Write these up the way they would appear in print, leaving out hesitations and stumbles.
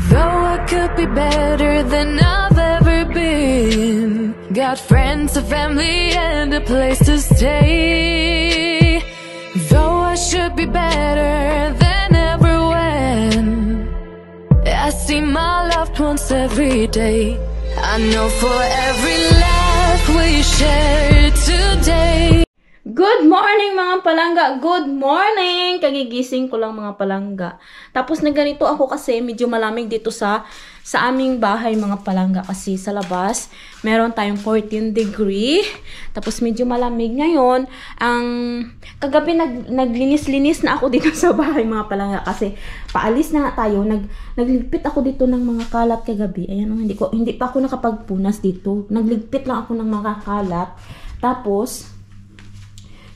Though I could be better than I've ever been, got friends, a family, and a place to stay. Though I should be better than ever when I see my loved ones every day. I know for every laugh we share today. Good morning mga palangga! Good morning! Kagigising ko lang mga palangga. Tapos na ganito ako kasi medyo malamig dito sa aming bahay mga palangga. Kasi sa labas, meron tayong 14 degree. Tapos medyo malamig ngayon. Kagabi naglinis-linis na ako dito sa bahay mga palangga. Kasi paalis na nga tayo. Nagligpit ako dito ng mga kalat kagabi. Ayan, hindi pa ako nakapagpunas dito. Nagligpit lang ako ng mga kalat. Tapos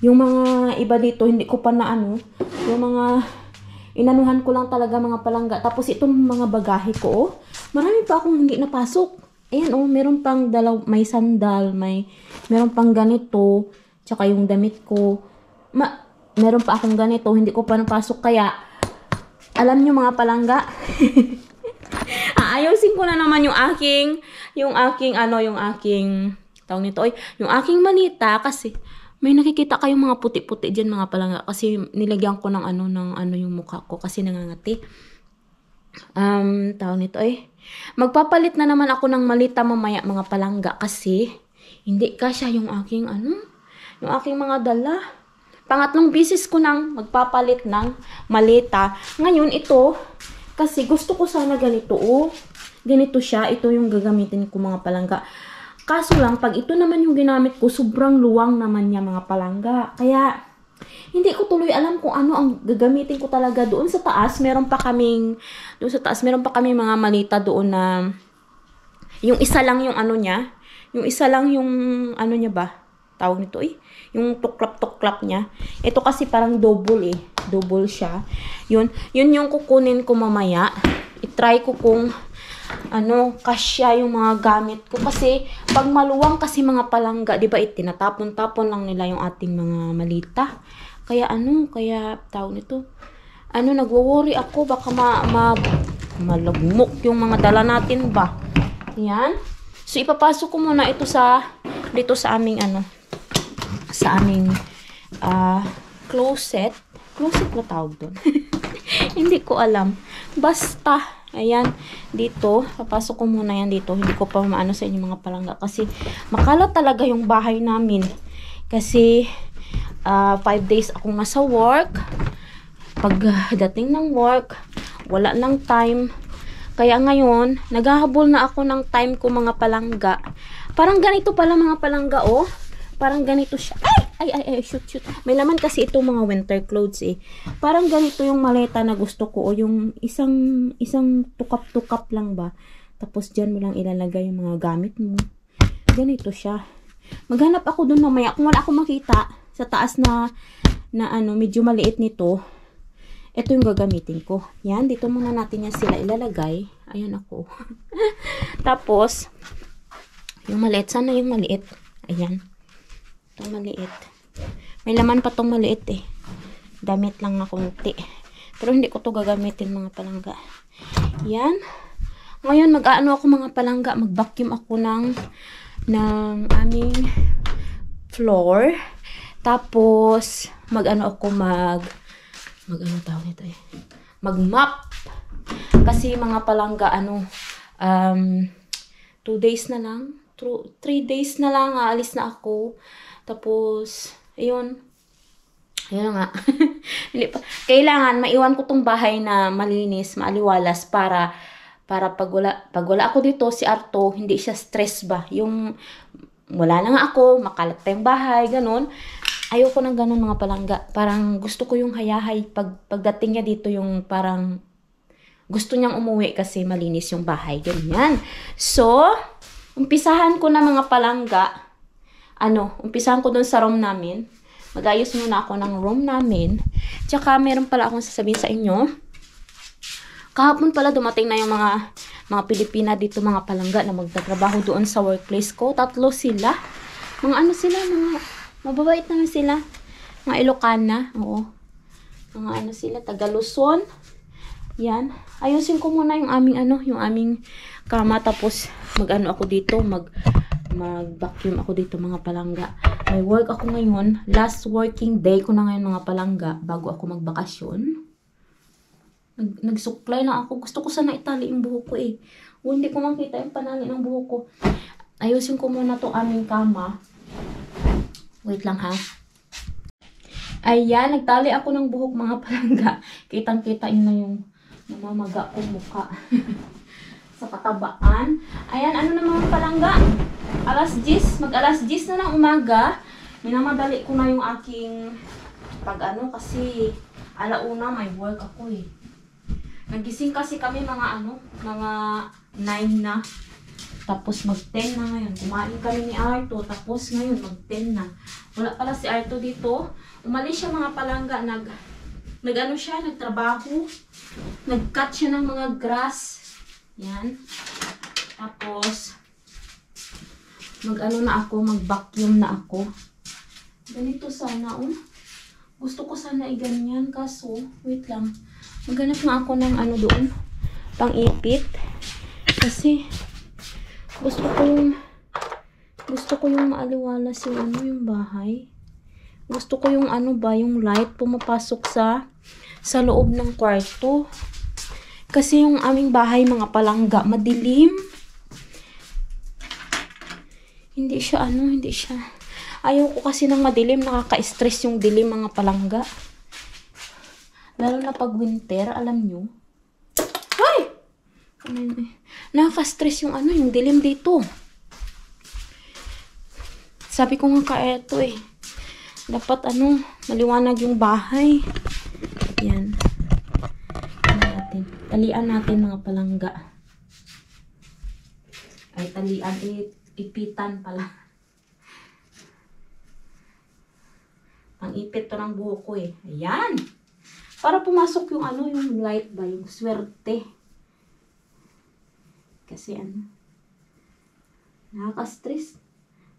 yung mga iba dito, hindi ko pa na yung mga inanuhan ko lang talaga mga palangga. Tapos itong mga bagahe ko, oh, marami pa akong hindi napasok. Ayan, oh, meron pang may sandal, meron pang ganito, tsaka yung damit ko. Meron pa akong ganito, hindi ko pa napasok. Kaya, alam nyo mga palangga, aayusin ko na naman yung aking tawag nito, yung aking manita kasi may nakikita kayong mga puti-puti dyan mga palangga kasi nilagyan ko ng yung mukha ko kasi nangangati. Tawag nito magpapalit na naman ako ng malita mamaya mga palangga kasi hindi kasya yung aking yung aking mga dala. Pangatlong bisis ko nang magpapalit ng malita. Ngayon ito kasi gusto ko sana ganito, ganito siya, ito yung gagamitin ko mga palangga. Kaso lang, pag ito naman yung ginamit ko, sobrang luwang naman niya mga palangga. Kaya, hindi ko tuloy alam kung ano ang gagamitin ko talaga. Doon sa taas, meron pa kaming mga malita doon na, yung isa lang yung niya. Yung isa lang yung, niya ba? Tawag nito yung tuklap-tuklap niya. Ito kasi parang double Double siya. Yun yung kukunin ko mamaya. I-try ko kung kasya yung mga gamit ko. Kasi, pag maluwang kasi mga palangga, di ba, tinatapon-tapon lang nila yung ating mga malita. Kaya tawag nito, nagwo-worry ako, baka malagmok yung mga dala natin ba. Yan. So, ipapasok ko muna ito dito sa aming, closet. Closet na tawag doon. Hindi ko alam. Basta, ayan, dito, papasok ko muna yan dito. Hindi ko pa maano sa inyo mga palangga kasi makalat talaga yung bahay namin. Kasi 5 days akong nasa work. Pagdating ng work, wala nang time. Kaya ngayon, naghahabol na ako ng time ko mga palangga. Parang ganito pala mga palangga, oh. Parang ganito siya. Ay, shoot. May laman kasi itong mga winter clothes Parang ganito yung maleta na gusto ko. O yung isang tukap-tukap lang ba. Tapos dyan mo lang ilalagay yung mga gamit mo. Ganito siya. Maghanap ako dun mamaya. Kung wala akong makita sa taas na medyo maliit nito. Ito yung gagamitin ko. Yan, dito muna natin yan sila ilalagay. Ayan ako. Tapos, yung maliit. Sana yung maliit. Ayan. Itong maliit. May laman pa tong maliit Damit lang na kunti. Pero hindi ko to gagamitin mga palangga. Yan. Ngayon mag-aano ako mga palangga. Mag-vacuum ako ng aming floor. Tapos mag-ano ako mag-ano tawag nito mag-mop. Kasi mga palangga 2 days na lang. 3 days na lang aalis na ako. Tapos, ayun nga. Kailangan maiwan ko tong bahay na malinis, maaliwalas para pag wala ako dito, si Arto, hindi siya stress ba. Yung wala na nga ako, makalat pa yung bahay, ganun. Ayoko ng ganun mga palangga. Parang gusto ko yung hayahay. Pagdating niya dito yung parang gusto niyang umuwi kasi malinis yung bahay. Ganyan. So, umpisahan ko na mga palangga. Umpisahan ko dun sa room namin. Mag-ayos muna ako ng room namin. Tsaka, meron pala akong sasabihin sa inyo. Kahapon pala dumating na yung mga Pilipina dito, mga palangga, na magtatrabaho doon sa workplace ko. 3 sila. Mga mababait naman sila. Mga Ilocana. Oo. Mga sila, taga Luzon. Yan. Ayusin ko muna yung aming yung aming kama. Tapos ako dito, mag-vacuum ako dito mga palangga. May work ako ngayon. Last working day ko na ngayon mga palangga bago ako magbakasyon. Nagsuklay lang ako. Gusto ko sana itali yung buhok ko eh. Hindi ko makita yung panali ng buhok ko. Ayusin ko muna to aming kama. Wait lang ha. Ayan, nagtali ako ng buhok mga palangga. Kitang-kita yun na yung namamaga ko mukha. Sa katabaan. Ayan, ano na mga palangga? Alas 10. Mag-alas 10 na ng umaga. Minamadali ko na yung aking kasi alauna may work ako eh. Nagising kasi kami mga mga 9 na. Tapos mag-10 na ngayon. Kumain kami ni Arto. Tapos ngayon mag-10 na. Wala pala si Arto dito. Umalis siya mga palangga. Nagtrabaho. Nag-cut siya ng mga grass. Yan. Tapos mag-vacuum na ako. Ganito sana Gusto ko sana i-ganyan kaso wait lang. Maghanap nga ako ng doon. Pang-ipit. Kasi gusto ko yung maaliwalas yung bahay. Gusto ko yung yung light pumapasok sa loob ng kwarto. Kasi yung aming bahay mga palangga madilim. Hindi siya ayaw ko kasi ng madilim, nakaka-stress yung dilim mga palangga. Lalo na pag winter, alam nyo. Ay! Nakaka-stress yung yung dilim dito. Sabi ko nga eto eh. Dapat maliwanag yung bahay. Yan. Talian natin mga palangga. Ay, talian. Ipitan pala. Ang ipit to ng buhok ko eh. Ayan. Para pumasok yung yung light ba, yung swerte. Kasi nakaka-stress.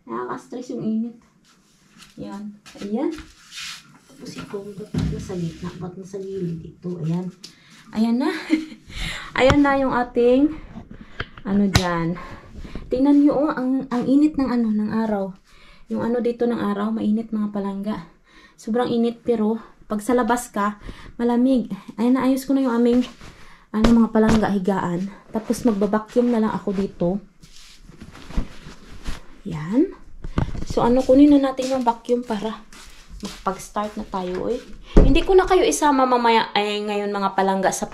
Nakaka-stress yung init. Ayan. Ayan. Tapos ito, ba't nasa gitna? Ba't nasa gilid ito? Ayan. Ayan na. Ayan na yung ating dyan. Tingnan nyo ang init ng ng araw. Yung dito ng araw, mainit mga palangga. Sobrang init pero pag sa labas ka, malamig. Ayan, naayos ko na yung aming mga palangga higaan. Tapos magbabacuum na lang ako dito. Yan. So kunin na natin yung vacuum para makapag-start na tayo eh. Hindi ko na kayo isama mamaya ngayon mga palangga sa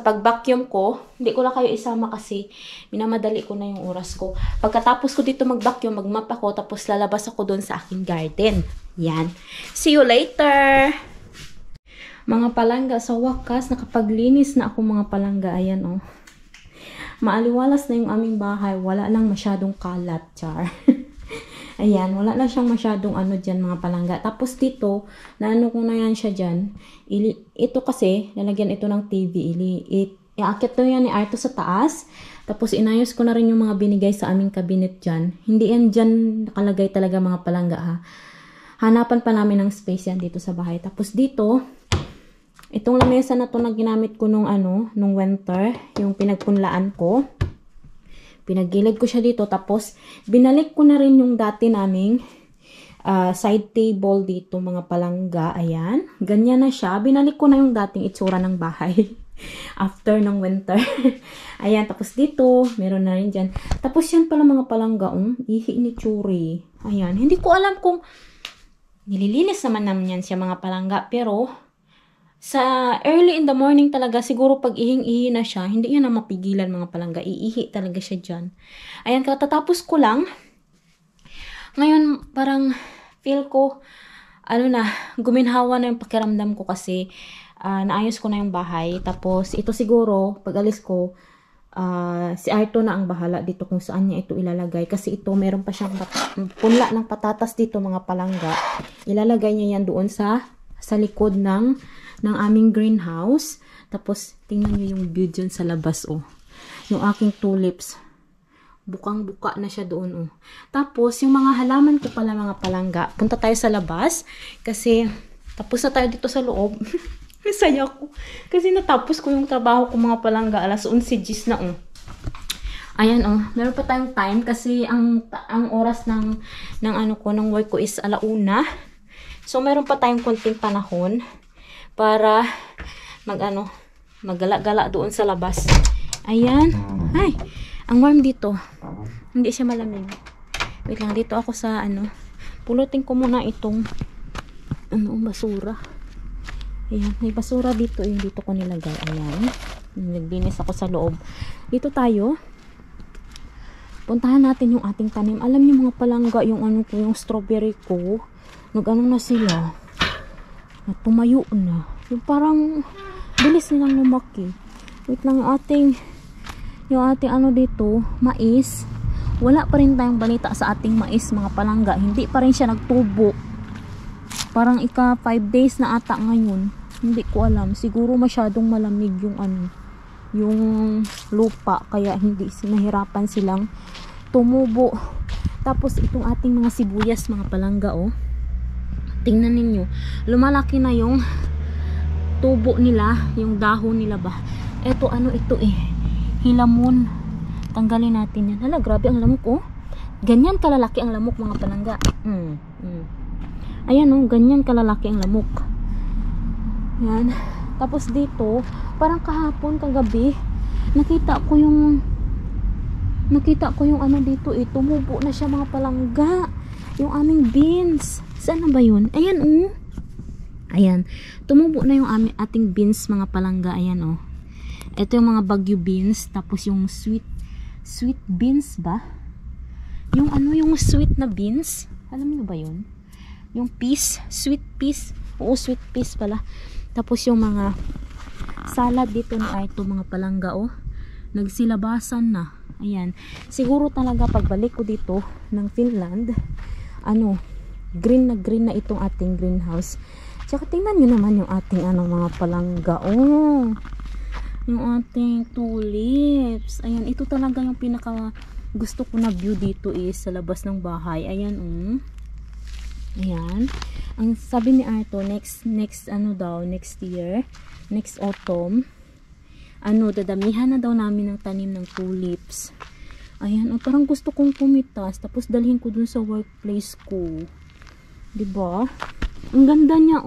pag-vacuum ko. Hindi ko na kayo isama kasi minamadali ko na yung oras ko. Pagkatapos ko dito mag-vacuum, mag-map ako, tapos lalabas ako doon sa aking garden. Yan. See you later! Mga palangga, sa wakas, nakapaglinis na ako mga palangga. Ayan maaliwalas na yung aming bahay. Wala lang masyadong kalat, char. Ayan, wala na siyang masyadong dyan mga palangga. Tapos dito, ko na yan siya dyan. Ito kasi, lalagyan ito ng TV. Iaakit to yan ni Arto sa taas. Tapos inayos ko na rin yung mga binigay sa aming cabinet dyan. Hindi yan dyan nakalagay talaga mga palangga ha. Hanapan pa namin ng space yan dito sa bahay. Tapos dito, itong lamesa na to na ginamit ko nung winter, yung pinagpunlaan ko. Pinagilid ko siya dito. Tapos, binalik ko na rin yung dati naming side table dito, mga palangga. Ayan. Ganyan na siya. Binalik ko na yung dating itsura ng bahay. After ng winter. Ayan. Tapos dito, meron na rin dyan. Tapos yan pala mga palangga. Ihi ni Churi. Ayan. Hindi ko alam kung nililinis naman yan siya mga palangga. Pero, sa early in the morning talaga, siguro pag ihing-ihi na siya, hindi niya na mapigilan mga palangga. Iihi talaga siya dyan. Ayan, katatapos ko lang. Ngayon, parang feel ko, guminhawa na yung pakiramdam ko kasi naayos ko na yung bahay. Tapos, ito siguro, pag alis ko, si Arto na ang bahala dito kung saan niya ito ilalagay. Kasi ito, meron pa siyang punla ng patatas dito mga palangga. Ilalagay niya yan doon sa likod ng aming greenhouse. Tapos, tingnan nyo yung view dyan sa labas, Yung aking tulips. Bukang-buka na siya doon, Tapos, yung mga halaman ko pala, mga palangga, punta tayo sa labas. Kasi, tapos na tayo dito sa loob. Saya ko. Kasi natapos ko yung trabaho ko mga palangga. Alas 11:10 na Ayan meron pa tayong time kasi ang oras ng ano ko, ng work ko is 1:00. So meron pa tayong konting panahon para maggala-gala doon sa labas. Ayan. Ay, ang warm dito. Hindi siya malamig. Wait lang, dito ako sa pulutin ko muna itong basura. Ayan, may basura dito, yung dito ko nilagay. Ayan. Naglinis ako sa loob. Dito tayo. Puntahan natin yung ating tanim. Alam niyo mga palangga, yung yung strawberry ko, na sila. Tumayo na. Yung parang bilis nilang lumaki. Wait lang, yung ating dito, mais. Wala pa rin tayong balita sa ating mais mga palangga. Hindi pa rin siya nagtubo. Parang 5 days na ata ngayon. Hindi ko alam. Siguro masyadong malamig yung lupa, kaya hindi nahirapan silang tumubo. Tapos itong ating mga sibuyas mga palangga tingnan ninyo, lumalaki na yung tubo nila, yung dahon nila ba. Eto ito hilamon. Tanggalin natin yan. Hala, grabe ang lamok ganyan kalalaki ang lamok mga palangga. Ayan ganyan kalalaki ang lamok. Yan. Tapos dito, parang kahapon, kagabi, nakita ko yung dito, tumubo na siya mga palangga. Yung aming beans. Saan na ba yun? Ayan Ayan. Tumubo na yung ating beans mga palangga. Ayan Ito yung mga Baguio beans. Tapos yung sweet beans ba? Yung yung sweet na beans. Alam niyo ba yun? Yung peas. Sweet peas. Oo, sweet peas pala. Tapos yung mga salad dito ni Aito mga palangga nagsilabasan na. Ayan. Siguro talaga pagbalik ko dito ng Finland, green na itong ating greenhouse. Tsaka tingnan nyo naman yung ating mga palangga. Yung ating tulips. Ayan, ito talaga yung pinaka gusto ko na view dito is sa labas ng bahay. Ayan Ayan. Ang sabi ni Arto, next year, next autumn, dadamihan na daw namin ng tanim ng tulips. Ayan, parang gusto kong pumitas, tapos dalhin ko dun sa workplace ko. Diba? Ang ganda niya,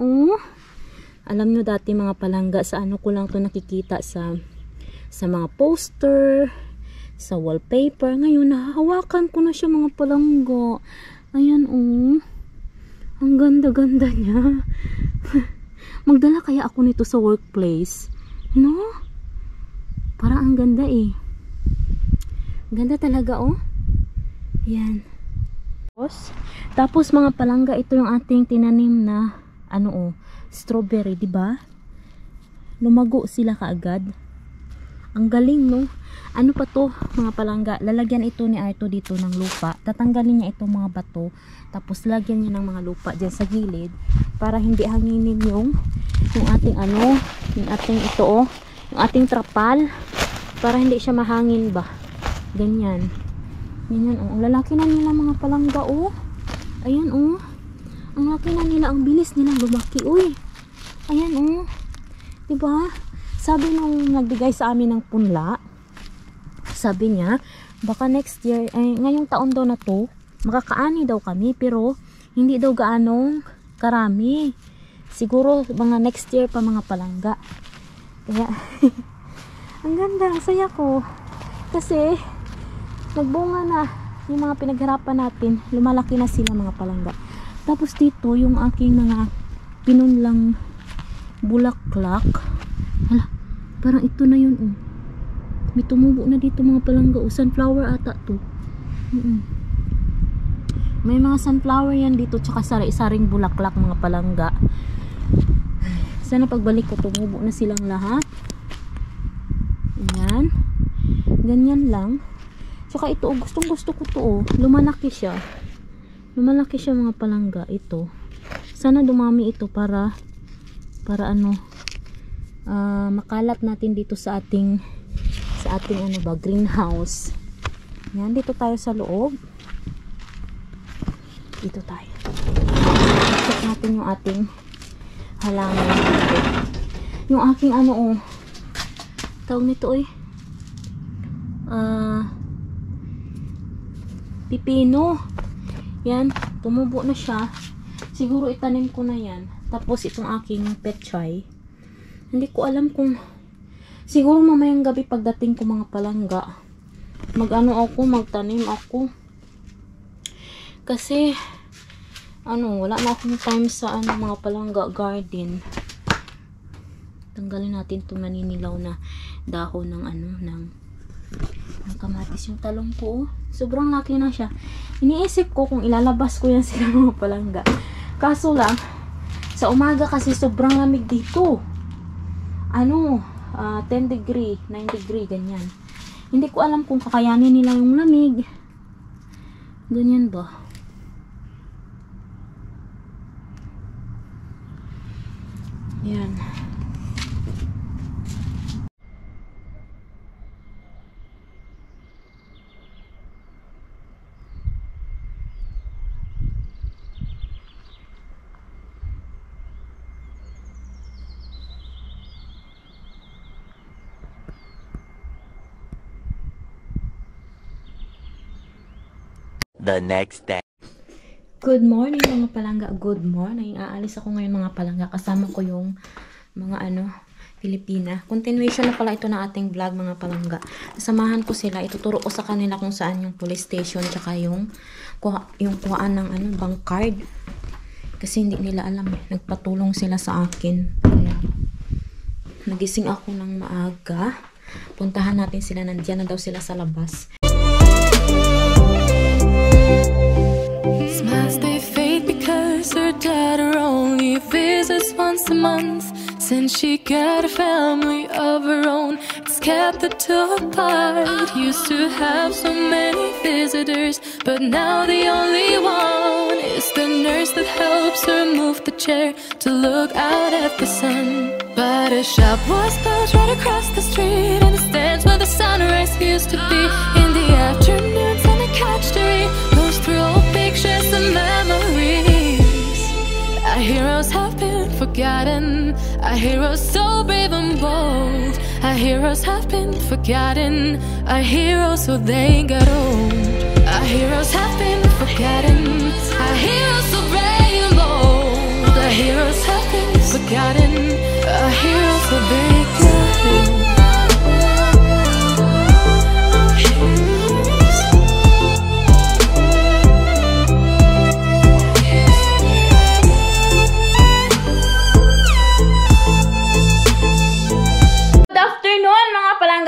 Alam nyo dati mga palangga, sa ko lang to nakikita sa mga poster, sa wallpaper. Ngayon, nahahawakan ko na siya mga palangga. Ayan, ang ganda-ganda niya. Magdala kaya ako nito sa workplace? No? Parang ang ganda Ganda talaga Yan. Tapos mga palangga, ito yung ating tinanim na strawberry, di ba? Lumago sila kaagad. Ang galing, no? Ano pa to, mga palangga? Lalagyan ito ni Arto dito ng lupa. Tatanggalin niya itong mga bato. Tapos lagyan niya ng mga lupa dyan sa gilid para hindi hanginin yung ating yung ating yung ating trapal, para hindi siya mahangin ba. Ganyan. Ang lalaki na nila mga palangga Ayan ang laki na nila, ang bilis nilang lumaki Ayan diba? Sabi nung nagbigay sa amin ng punla, sabi niya baka next year, ngayong taon daw na to, makakaani daw kami, pero hindi daw gaanong karami. Siguro mga next year pa mga palangga. Kaya ang ganda, ang saya ko kasi nagbunga na yung mga pinaghirapan natin, lumalaki na sila mga palangga. Tapos dito yung aking mga pinunlang bulaklak. Hala, parang ito na yun may tumubo na dito mga palangga. Sunflower ata to. May mga sunflower yan dito, tsaka sari-saring bulaklak mga palangga. Sana pagbalik ko tumubo na silang lahat. Ayan. Ganyan lang. Tsaka ito, gustong gusto ko to lumalaki siya mga palangga. Ito sana dumami ito para makalat natin dito sa ating greenhouse. Yan, dito tayo sa loob. Dito tayo. Check natin yung ating halaman dito. Yung aking ano, tawag nito pipino. Yan, tumubo na siya. Siguro itanim ko na yan. Tapos itong aking pechay. Hindi ko alam kung siguro mamayang gabi pagdating ko mga palangga. Magtanim ako. Kasi wala na akong time sa mga palangga garden. Tanggalin natin itong naninilaw na dahon ng ng kamatis. Yung talong ko, sobrang laki na siya. Iniisip ko kung ilalabas ko yan sila mga palangga. Kaso lang, sa umaga kasi sobrang lamig dito. 10 degree, 9 degree, ganyan. Hindi ko alam kung kakayanin nila yung lamig. Ganyan ba? Yan. The next day. Good morning mga palangga. Good morning. Aalis ako ngayon mga palangga. Kasama ko yung mga Pilipina. Continuation na pala ito ng ating vlog mga palangga. Samahan ko sila. Ituturo ko sa kanila kung saan yung police station tsaka yung kuhaan ng bank card. Kasi hindi nila alam Nagpatulong sila sa akin. Kaya nagising ako ng maaga. Puntahan natin sila. Nandiyan na daw sila sa labas. Smiles they fade because her dad only visits once a month. Since she got a family of her own, it's kept the two apart. Used to have so many visitors, but now the only one is the nurse that helps her move the chair to look out at the sun. But a shop was built right across the street, and the stands where the sunrise used to be. In the afternoons on the couch to read, goes through old pictures and memories. Our heroes have been forgotten. Our heroes so brave and bold. Our heroes have been forgotten. Our heroes so they got old. Our heroes have been forgotten. Our heroes so brave and bold. Our heroes have been forgotten. Our heroes so they got old.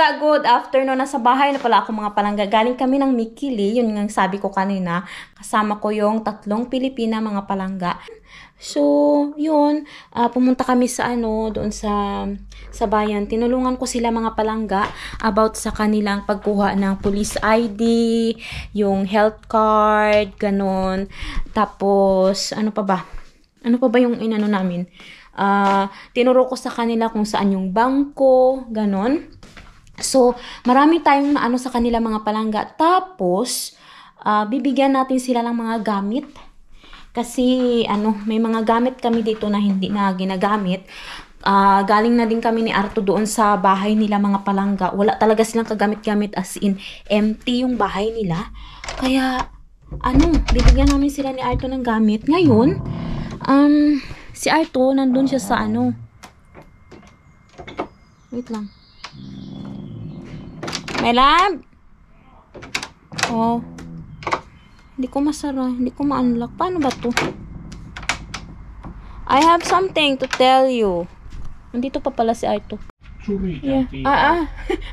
Good afternoon. Nasa bahay na pala ako mga palangga. Galing kami ng Mikili. Yun nga sabi ko kanina. Kasama ko yung 3 Pilipina mga palangga. So, yun. Pumunta kami sa doon sa bayan. Tinulungan ko sila mga palangga about sa kanilang pagkuha ng police ID, yung health card, ganon. Tapos, ano pa ba yung namin? Tinuro ko sa kanila kung saan yung bangko, ganon. So, marami tayong sa kanila mga palangga. Tapos, bibigyan natin sila ng mga gamit. Kasi, may mga gamit kami dito na hindi na ginagamit. Galing na din kami ni Arto doon sa bahay nila mga palangga. Wala talaga silang kagamit-gamit, as in, empty yung bahay nila. Kaya, bibigyan namin sila ni Arto ng gamit. Ngayon, si Arto, nandun siya sa wait lang. My love? Oh. Hindi ko masara. Hindi ko ma-unlock. Paano ba to? I have something to tell you. Andito pa pala si Arto. Yeah.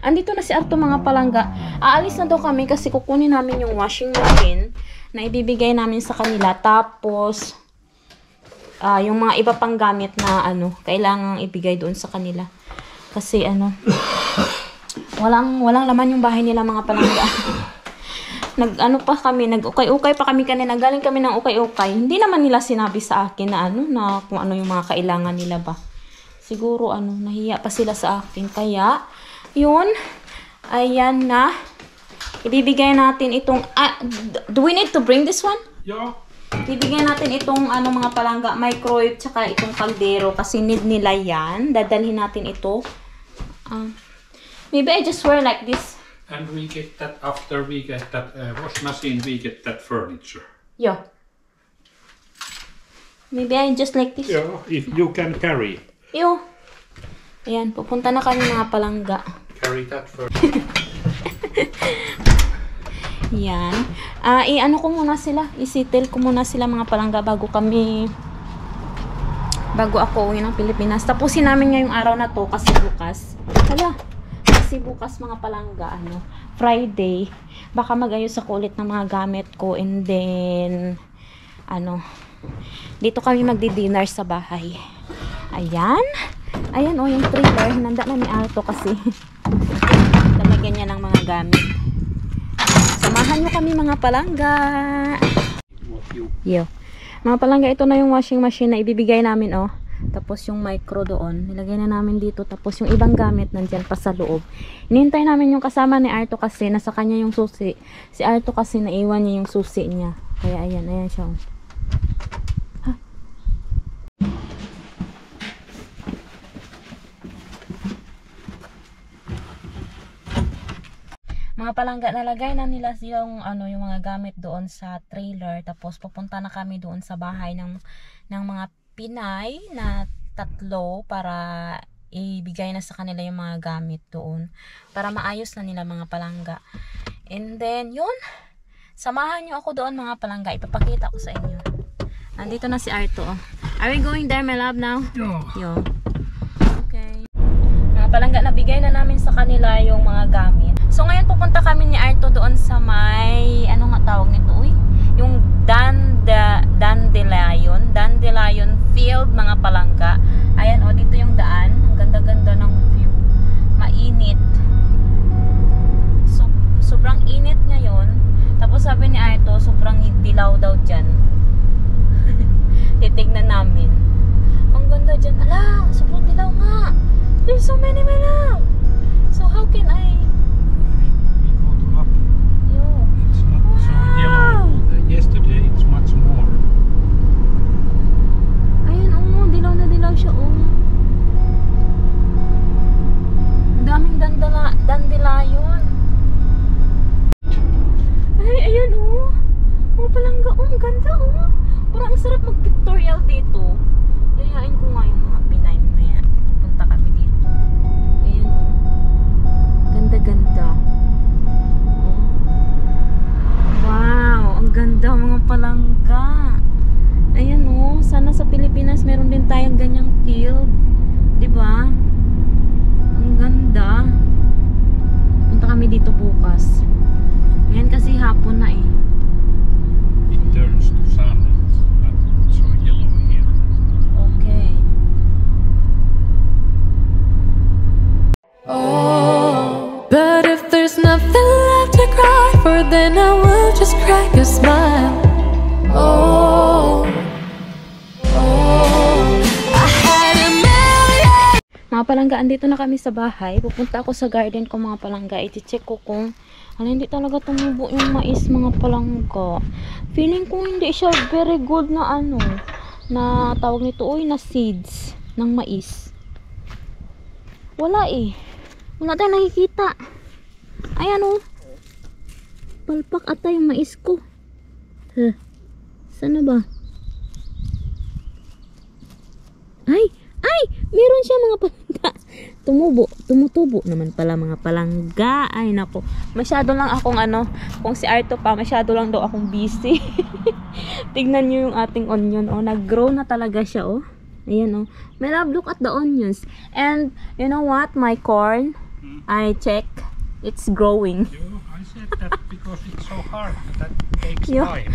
Andito na si Arto mga palangga. Aalis na daw kami kasi kukunin namin yung washing machine na ibibigay namin sa kanila. Tapos, yung mga iba pang gamit na kailangang ibigay doon sa kanila. Kasi walang laman yung bahay nila mga palangga. Nag-ukay-ukay pa kami kanina. Galing kami ng ukay-ukay. Hindi naman nila sinabi sa akin na kung ano yung mga kailangan nila ba. Siguro nahiya pa sila sa akin. Kaya, yun, ayan na. Ibibigay natin itong, do we need to bring this one? Ja. Bibigyan natin itong mga palangga, microwave, tsaka itong kaldero kasi need nila yan. Dadalhin natin ito. Maybe I just wear like this. And we get that after we get that wash machine, we get that furniture. Yeah. Maybe I just like this. Yeah, if you can carry. Yo. Ayan, pupunta na kami mga palangga. Carry that furniture. Yan. I-ano ko muna sila. I-settle ko muna sila mga palangga bago ako uwi ng Pilipinas. Tapusin namin ngayong araw na to kasi bukas. Kasi bukas mga palangga, Friday. Baka mag-ayos ako ulit ng mga gamit ko and then, dito kami magdi-dinner sa bahay. Ayan. Ayan yung trailer. Hinanda na ni Alto kasi talagyan niya ng mga gamit. Samahan nyo kami mga palangga. Yo. Mga palangga, ito na yung washing machine na ibibigay namin, Tapos yung micro doon, nilagay na namin dito. Tapos yung ibang gamit nandyan pa sa loob. Inintay namin yung kasama ni Arto kasi nasa kanya yung susi. Si Arto kasi naiwan niya yung susi niya. Kaya ayan siya. Mga palangga, nalagay na nila yung yung mga gamit doon sa trailer. Tapos pupunta na kami doon sa bahay ng mga Pinay na 3 para ibigay na sa kanila yung mga gamit doon. Para maayos na nila mga palangga. And then yun, samahan nyo ako doon mga palangga. Ipapakita ko sa inyo. Nandito na si Arto. Are we going there, my love, now? Yo. Okay. Mga palangga, nabigay na namin sa kanila yung mga gamit. So ngayon pupunta kami ni Arto doon sa may, ano nga tawag nito, yung Dandelion Field mga palangga. Ayan dito yung daan. Ang ganda-ganda ng view. Mainit. So, sobrang init ngayon. Tapos sabi ni Arto, sobrang dilaw daw dyan. Titignan namin. Ang ganda dyan. Ala, sobrang dilaw nga. There's so many love. So how can I? It's not so yellow. Yesterday it's much more. Ayun dilaw na dilaw siya Ang daming dandelion. Ay, ayan mga palangga ang ganda Parang ang sarap mag-pictorial dito. Yayain ko nga yung mga Pinay mamaya. Punta kami dito. Ayan ganda-ganda. Wow, ang ganda mga palangga. Ayan sana sa Pilipinas meron din tayong ganyang field. 'Di ba? Ang ganda. Punta kami dito bukas. Ngayon kasi hapon na It turns to sun. It's not so yellow here. Okay. But if there's nothing left to cry for, then I will just crack a smile. I had a million. Mga palangga, andito na kami sa bahay. Pupunta ako sa garden ko mga palangga. I-check ko kung hindi talaga tumubo yung mais mga palangga. Feeling ko hindi siya very good na na tawag nito na seeds ng mais. Wala wala tayong nakikita. Ayan palpak ata yung mais ko. Sana ba? Ay! Meron siya mga palangga. Tumutubo naman pala mga palangga. Ay nako. Masyado lang akong kung si Arto pa, masyado lang daw akong busy. Tignan nyo yung ating onion. Nag-grow na talaga siya Ayan My love, look at the onions. And you know what? My corn, I check. It's growing. I said that because it's so hard. That takes time.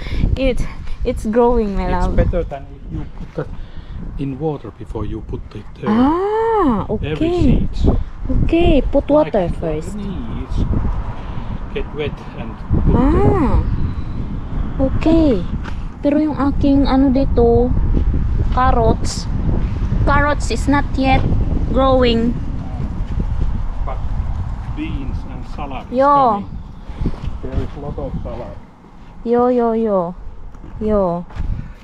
It's growing, my love. It's better than if you put that in water before you put it there. Okay. Every seeds. Okay, put water Like first. Needs get wet and Okay. Pero yung aking dito, carrots is not yet growing. But beans and salad is Yo. coming. There is a lot of salad. Yo.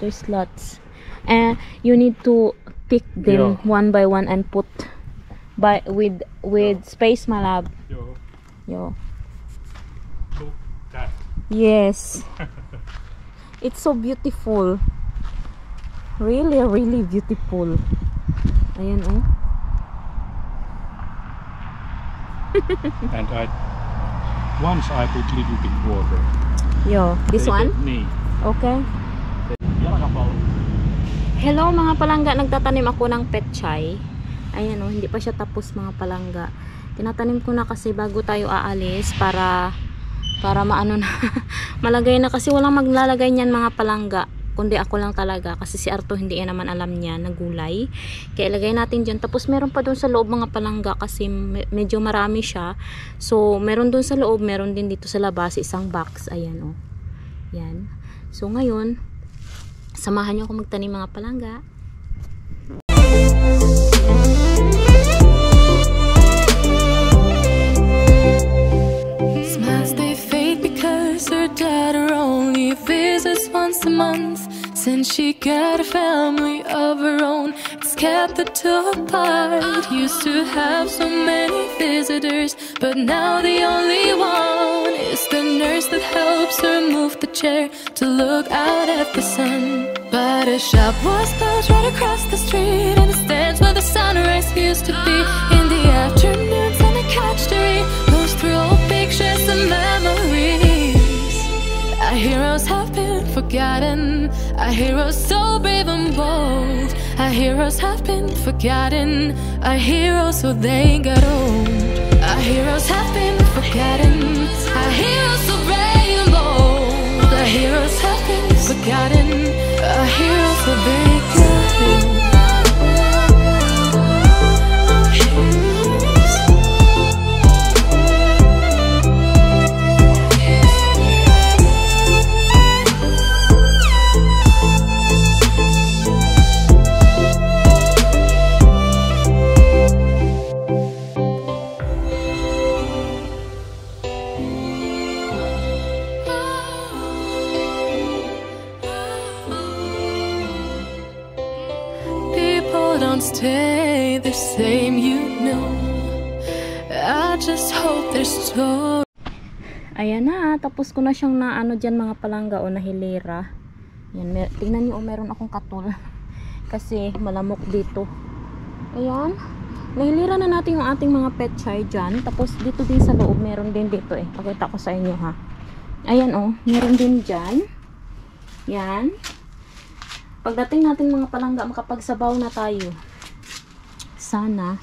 There's lots. And you need to pick them one by one and put with space, my love. Yo. Look that. Yes. It's so beautiful. Really, really beautiful. Ayan, oh. And once I put little bit water. Yo, this one? Knee. Okay. Hello mga palangga, nagtatanim ako ng petchay. Ayan, oh, hindi pa siya tapos mga palangga. Tinatanim ko na kasi bago tayo aalis para maano na malagay na, kasi walang maglalagay niyan mga palangga kundi ako lang talaga, kasi si Arto hindi yan naman alam niya na gulay, kaya ilagay natin dyan. Tapos meron pa dun sa loob mga palangga kasi medyo marami siya, so meron dun sa loob, meron din dito sa labas isang box. Ayan, oh, yan. So ngayon samahan niyo ako magtanim mga palangga. Once a month since she got a family of her own. It's kept the two apart. Used to have so many visitors, but now the only one is the nurse that helps her move the chair to look out at the sun. But a shop was built right across the street, and it stands where the sunrise used to be. In the afternoons on the couch to read, goes through old pictures and memories. Our heroes have been forgotten, our heroes so brave and bold. Our heroes have been forgotten, our heroes so they got old. Our heroes have been forgotten, our heroes so brave and bold. Our heroes have been forgotten, our heroes so they got old. Stay the same, you know. I just hope there's story. Ayan na, tapos ko na siyang naano dyan mga palangga o nahilera. Yan, tingnan niyo, meron akong katul kasi malamok dito. Ayan, nahilera na natin yung ating mga petchay dyan. Tapos dito din sa loob meron din dito eh, pakita ko sa inyo ha. Ayan, oh, meron din dyan. Yan, pagdating natin mga palangga makapagsabaw na tayo. Sana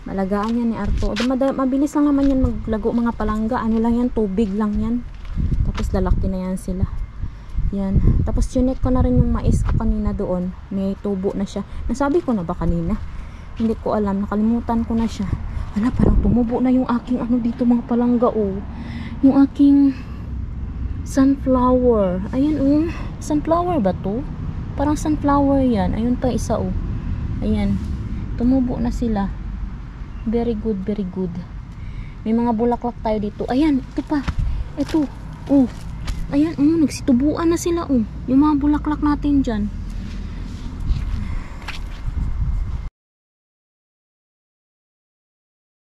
malagaan yan ni Arto. Mabilis lang naman yan maglago mga palangga. Ano lang yan, tubig lang yan. Tapos lalaki na yan sila. Yan. Tapos chinek ko na rin yung mais ko kanina doon. May tubo na siya. Nasabi ko na ba kanina? Hindi ko alam. Nakalimutan ko na siya. Wala, parang tumubo na yung aking ano dito mga palangga, oh. Yung aking sunflower. Ayan, oh. Sunflower ba to? Parang sunflower yan. Ayun pa isa, oh. Ayan. Tumubo na sila. Very good, very good. May mga bulaklak tayo dito. Ayan, ito pa. Ito. Oh. Ayan, nagsitubuan na sila, oh. Yung mga bulaklak natin dyan.